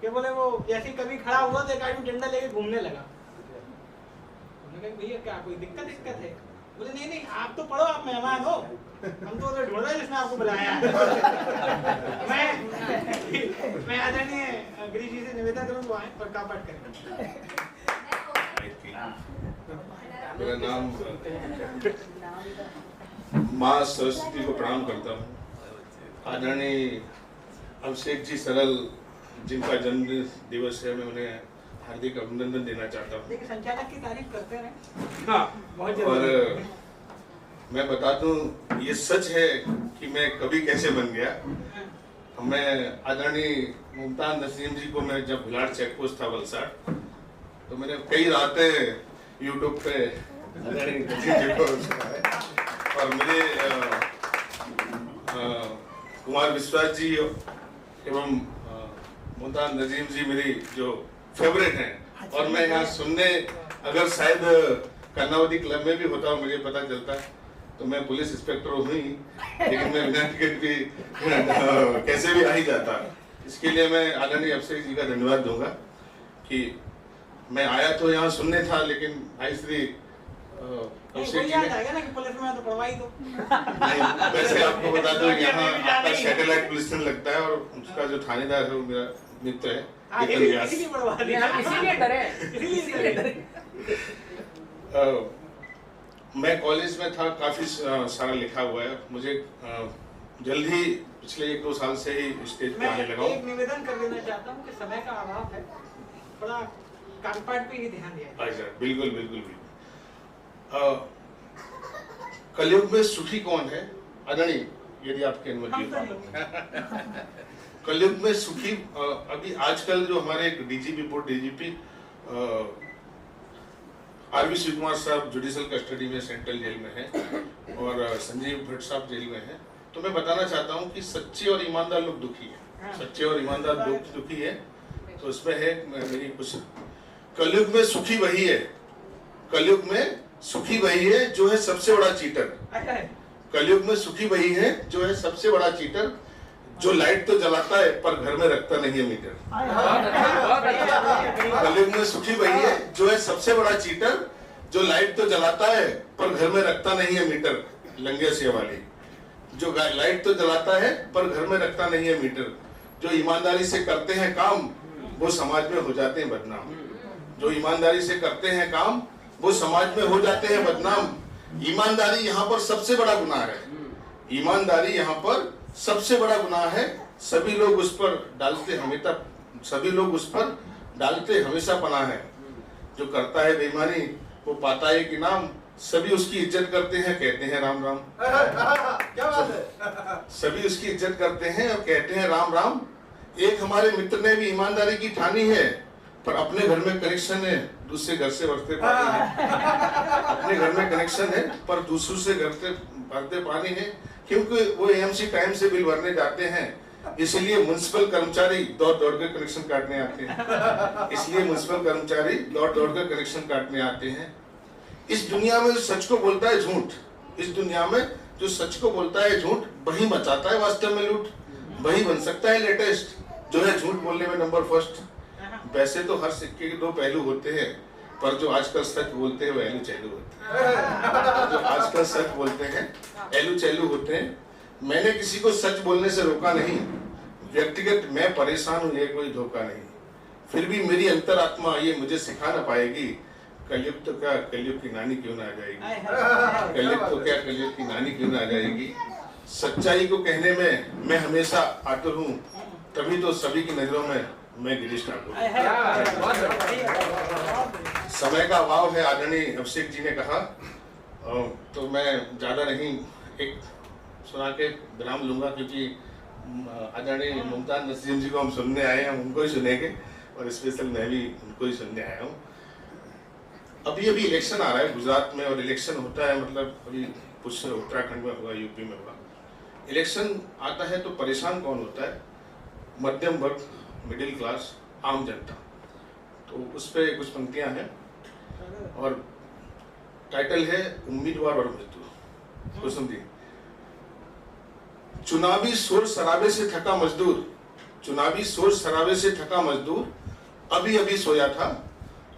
कि बोले वो जैसे कभी खड़ा हुआ तो एक आदमी डंडा लेके घूमने लगा। उन्होंने कहा भैया क्या कोई दिक्कत है? बोले नहीं नहीं आप तो पढ़ो, आप मेहमान हो, हम तो ढूंढ रहे हैं जिसने आपको बुलाया है। मैं आदरणीय गिरीश जी से निवेदन करूँ आए और का पाठ करें। मेरा नाम माँ सरस्वती को प्रणाम करता हूँ। आदरणीय अभिषेक जी सरल जिनका जन्म दिवस है, मैं उन्हें हार्दिक अभिनंदन देना चाहता हूँ। देखिए संचालक की तारीफ करते रहे। हाँ, और मैं बता दूं ये सच है कि मैं कभी कैसे बन गया। मैं आदरणीय मुमताज नसीम जी को, मैं जब भिलाड़ चेक पोस्ट था वलसाड़, तो मैंने कई रातें यूट्यूब पे आदरणीय नसीम जी को सुना है। और मेरे कुमार विश्वास जी एवं मुमताज नसीम जी मेरी जो फेवरेट हैं, और मैं यहाँ सुनने अगर शायद कर्नावती क्लब में भी होता हूँ, मुझे पता चलता है तो मैं पुलिस इंस्पेक्टर हूँ ही, लेकिन मैं बिना टिकट भी कैसे भी आ ही जाता। इसके लिए मैं आदरणीय अभिषेक जी का धन्यवाद दूंगा कि मैं आया तो यहाँ सुनने था, लेकिन भाई श्री अभिषेक जी ने ना कि पुलिस में तो पढ़वाई दो। वैसे आपको बता दो यहाँ आपका सैटेलाइट पुलिस स्टेशन लगता है, और उसका जो थानेदार है वो मेरा मित्र है। मैं कॉलेज में था, काफी सारा लिखा हुआ है मुझे। जल्द ही पिछले 1-2 साल से ही स्टेज पे आने लगा हूँ। एक निवेदन कर देना चाहता हूँ कि समय का अभाव है, थोड़ा कागपाठ पे ही ध्यान दिया जाए। बिल्कुल बिल्कुल बिल्कुल। कलयुग में सुखी कौन है? आदरणीय यदि आपके अनुमति हो, कलयुग में सुखी अभी आजकल जो हमारे डीजीपी आरवी शिव कुमार साहब जुडिशियल कस्टडी में सेंट्रल जेल में हैं, और संजीव भट्ट साहब जेल में हैं। तो मैं बताना चाहता हूं कि सच्चे और ईमानदार लोग दुखी हैं, सच्चे और ईमानदार लोग दुखी हैं। तो उसमें है मेरी कुछ, कलयुग में सुखी वही है, कलयुग में सुखी वही है जो है सबसे बड़ा चीटर। कलयुग में सुखी वही है जो है सबसे बड़ा चीटर, जो लाइट तो जलाता है पर घर में रखता नहीं है मीटर। कलयुग में सुखी वही है जो है सबसे बड़ा चीटर, जो लाइट तो जलाता है पर घर में रखता नहीं है मीटर। लंगे से वाली, जो लाइट तो जलाता है पर घर में रखता नहीं है मीटर, जो ईमानदारी से करते हैं काम वो समाज में हो जाते हैं बदनाम। जो ईमानदारी से करते हैं काम वो समाज में हो जाते हैं बदनाम। ईमानदारी यहाँ पर सबसे बड़ा गुनाह है, ईमानदारी यहाँ पर सबसे बड़ा गुनाह है। सभी लोग उस पर डालते हमेशा पनाह है। जो करता है बेईमानी वो पाता है कि नाम, सभी उसकी इज्जत करते हैं, कहते हैं राम राम। क्या बात है? सभी उसकी इज्जत करते हैं और कहते हैं राम राम। एक हमारे मित्र ने भी ईमानदारी की ठानी है, पर अपने घर में कनेक्शन है, दूसरे घर से भरते पानी है। अपने घर में कनेक्शन है पर दूसरों से भरते पानी है, क्योंकि वो एएमसी टाइम से बिल भरने जाते हैं, इसलिए म्युनिसिपल कर्मचारी दौड़ दौड़ कर कनेक्शन काटने आते हैं। इसलिए म्युनिसिपल कर्मचारी दौड़ दौड़ कर कनेक्शन काटने आते हैं। इस दुनिया में जो सच को बोलता है झूठ, इस दुनिया में जो सच को बोलता है झूठ, वही मचाता है वास्तव में लूट। वही बन सकता है लेटेस्ट, जो है झूठ बोलने में नंबर फर्स्ट। वैसे तो हर सिक्के के 2 पहलू होते हैं, पर जो आजकल सच बोलते हैं वो एलू चैलू होते हैं। जो आजकल सच बोलते हैं एलू चैलू होते हैं। मैंने किसी को सच बोलने से रोका नहीं, व्यक्तिगत मैं परेशान हूँ, ये कोई धोखा नहीं। फिर भी मेरी अंतरात्मा ये मुझे सिखा ना पाएगी, कलयुग तो क्या कलयुग की नानी क्यों ना आ जाएगी। कलयुग तो क्या कलयुग की नानी क्यों ना आ जाएगी। सच्चाई को कहने में मैं हमेशा आतुर हूँ, तभी तो सभी की नजरों में मैं गिरीश ठाकुर। समय का अभाव है, आदरणीय अभिषेक जी ने कहा, तो मैं ज्यादा नहीं एक सुना के विराम लूंगा, क्योंकि आदरणीय मुमताज नसीम जी को हम सुनने आए हैं, उनको ही सुनेंगे, और स्पेशल मैं भी उनको ही सुनने आया हूँ। अभी इलेक्शन आ रहा है गुजरात में, और इलेक्शन होता है मतलब अभी कुछ उत्तराखंड में हुआ, यूपी में हुआ। इलेक्शन आता है तो परेशान कौन होता है? मध्यम वर्ग, मिडिल क्लास, आम जनता। तो उस पे कुछ पंक्तियां हैं और टाइटल है उम्मीदवार और मजदूर। तो सुनिए। चुनावी शोर शराबे से थका मजदूर चुनावी शोर शराबे से थका मजदूर अभी अभी सोया था,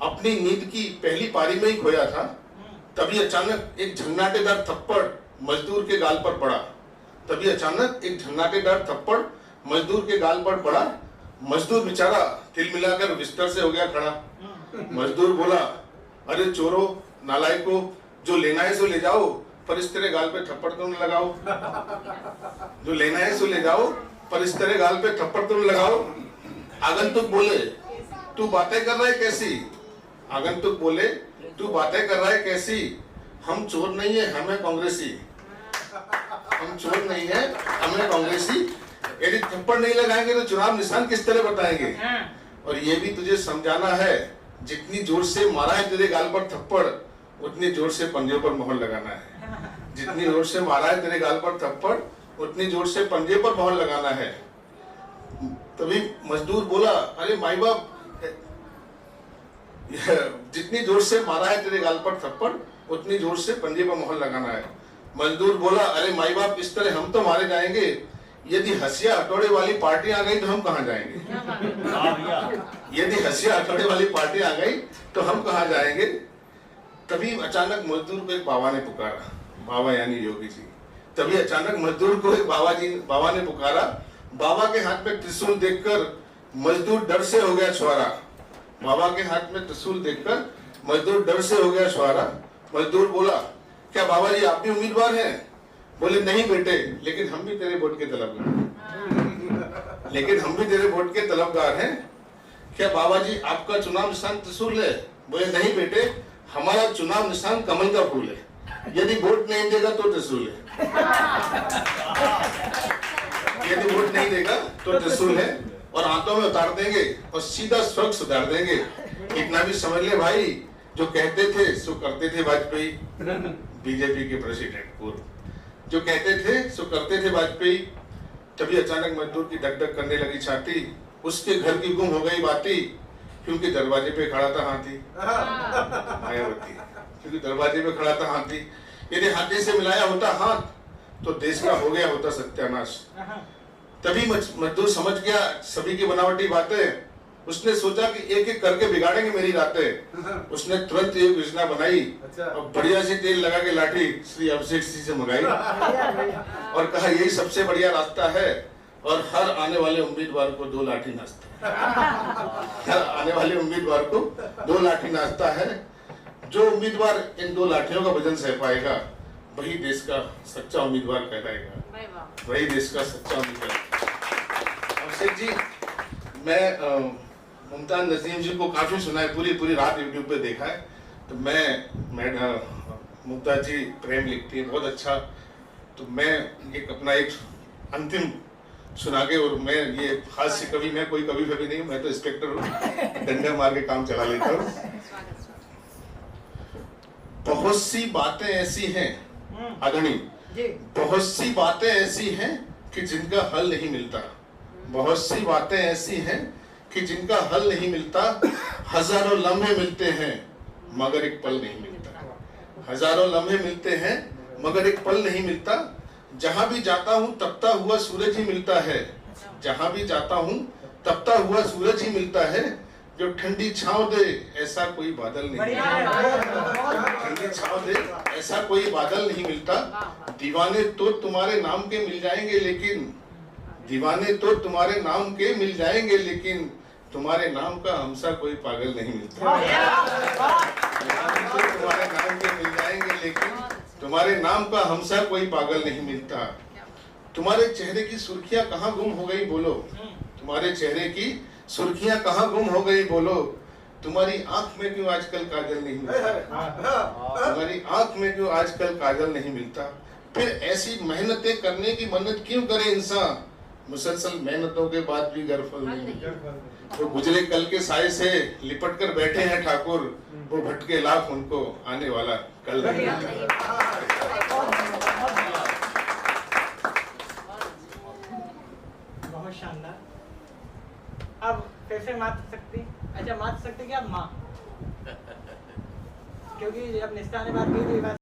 अपनी नींद की पहली पारी में ही खोया था, तभी अचानक एक झन्नाटेदार थप्पड़ मजदूर के गाल पर पड़ा। तभी अचानक एक झन्नाटेदार थप्पड़ मजदूर के गाल पर पड़ा। मजदूर बेचारा तिल मिलाकर बिस्तर से हो गया खड़ा। मजदूर बोला, अरे चोरों, नालायकों, जो लेना है सो ले जाओ, पर इस तरह गाल पे थप्पड़ तुम लगाओ। जो लेना है सो ले जाओ, पर इस तरह गाल पे थप्पड़ तुम लगाओ। आगंतुक बोले, तू बातें कर रहा है कैसी? आगंतुक बोले, तू बातें कर रहा है कैसी? हम चोर नहीं है, हमें कांग्रेसी। हम चोर नहीं है, हमें कांग्रेसी। यदि थप्पड़ नहीं लगाएंगे तो चुनाव निशान किस तरह बताएंगे? और ये भी तुझे समझाना है, जितनी जोर से मारा है तेरे गाल पर थप्पड़, उतनी जोर से पंजे पर मोहर लगाना है। जितनी जोर से मारा है तेरे गाल पर थप्पड़, उतनी जोर से पंजे पर मोहर लगाना है। तभी मजदूर बोला, अरे माई बाप, जितनी जोर से मारा है तेरे गाल पर थप्पड़, उतनी जोर से पंजे पर मोहर लगाना है। मजदूर बोला, अरे माई बाप, इस तरह हम तो मारे जाएंगे, यदि हंसिया हथौड़े वाली पार्टी आ गई तो हम कहाँ जाएंगे? यदि हंसिया हथौड़े वाली पार्टी आ गई तो हम कहाँ जाएंगे? तभी अचानक मजदूर को एक बाबा ने पुकारा, बाबा यानी योगी जी। तभी अचानक मजदूर को एक बाबा ने पुकारा। बाबा के हाथ में त्रिशूल देखकर मजदूर डर से हो गया छुआरा। बाबा के हाथ में त्रिशूल देखकर मजदूर डर से हो गया छुआरा। मजदूर बोला, क्या बाबा जी आप भी उम्मीदवार हैं? बोले, नहीं बेटे, लेकिन हम भी तेरे वोट के तलबगार। लेकिन हम भी तेरे वोट के तलबगार हैं। क्या बाबा जी आपका चुनाव निशान त्रिशूल है? बोले, नहीं बेटे, हमारा चुनाव निशान कमल का फूल है। यदि वोट नहीं देगा तो त्रिशूल है। यदि वोट नहीं देगा तो त्रिशूल है, और हाथों में उतार देंगे और सीधा स्वर्ग सुधार देंगे। इतना भी समझ ले भाई, जो कहते थे सो करते थे वाजपेयी, बीजेपी के प्रेसिडेंट पूर्व, जो कहते थे सो करते थे वाजपेयी। तभी अचानक मजदूर की धक धक करने लगी छाती, उसके घर की गुम हो गई बाती, क्योंकि दरवाजे पे खड़ा था हाथी। मायावती, क्योंकि दरवाजे पे खड़ा था हाथी। यदि हाथी से मिलाया होता हाथ तो देश का हो गया होता सत्यानाश। तभी मजदूर समझ गया सभी की बनावटी बातें। उसने सोचा कि एक एक करके बिगाड़ेंगे मेरी रातें। उसने तुरंत एक योजना बनाई और बढ़िया सी तेल लगा के लाठी श्री अभिषेक जी से मंगाई और कहा, यही सबसे बढ़िया रास्ता है, और हर आने वाले उम्मीदवार को 2 लाठी नाश्ता। हर आने वाले उम्मीदवार को 2 लाठी नाश्ता है। जो उम्मीदवार इन 2 लाठियों का वजन सह पाएगा, वही देश का सच्चा उम्मीदवार कहलाएगा। वही देश का सच्चा उम्मीदवार। अभिषेक जी, मैं मुमताज नसीम जी को काफी सुना है, पूरी रात यूट्यूब पे देखा है। तो मैं मुमताज जी प्रेम लिखती है बहुत अच्छा, तो मैं एक अपना एक अंतिम सुना के, और मैं ये हास्य कवि, मैं कोई कवि फवि नहीं, मैं तो इंस्पेक्टर हूँ, डंडा मार के काम चला लेता हूँ। बहुत सी बातें ऐसी हैं अगणी, बहुत सी बातें ऐसी हैं कि जिनका हल नहीं मिलता। बहुत सी बातें ऐसी हैं कि जिनका हल नहीं मिलता। हजारों लम्हे मिलते हैं मगर एक पल नहीं मिलता। हजारों लम्हे मिलते हैं मगर एक पल नहीं मिलता। जहां भी जाता हूं तपता हुआ सूरज ही मिलता है। जहां भी जाता हूं तपता हुआ सूरज ही मिलता है। जो ठंडी छांव दे ऐसा कोई बादल नहीं मिलता। ठंडी छांव दे ऐसा कोई बादल नहीं मिलता। दीवाने तो तुम्हारे नाम के मिल जाएंगे, लेकिन दीवाने तो तुम्हारे नाम के मिल जाएंगे, लेकिन तुम्हारे नाम का हमसा कोई पागल नहीं मिलता। तो तुम्हारे नाम के मिल जाएंगे, लेकिन तुम्हारे नाम का हमसा कोई पागल नहीं मिलता। तुम्हारे चेहरे की सुर्खियां कहाँ गुम हो गई बोलो। तुम्हारे चेहरे की सुर्खियां कहाँ गुम हो गई बोलो। तुम्हारी आंख में क्यों आजकल काजल नहीं मिलता। तुम्हारी आंख में क्यों आजकल काजल नहीं मिलता। फिर ऐसी मेहनतें करने की मन्नत क्यों करे इंसान। मुसलसल मेहनतों के बाद भी घर फल नहीं मिलता। तो गुजरे कल के साए से लिपट कर बैठे हैं ठाकुर, वो भटके लाख उनको आने वाला कल नहीं मिलता। बहुत शानदार। अब कैसे मात सकती, अच्छा मात सकती क्या माँ, क्योंकि अब निष्ठा ने बात की थी।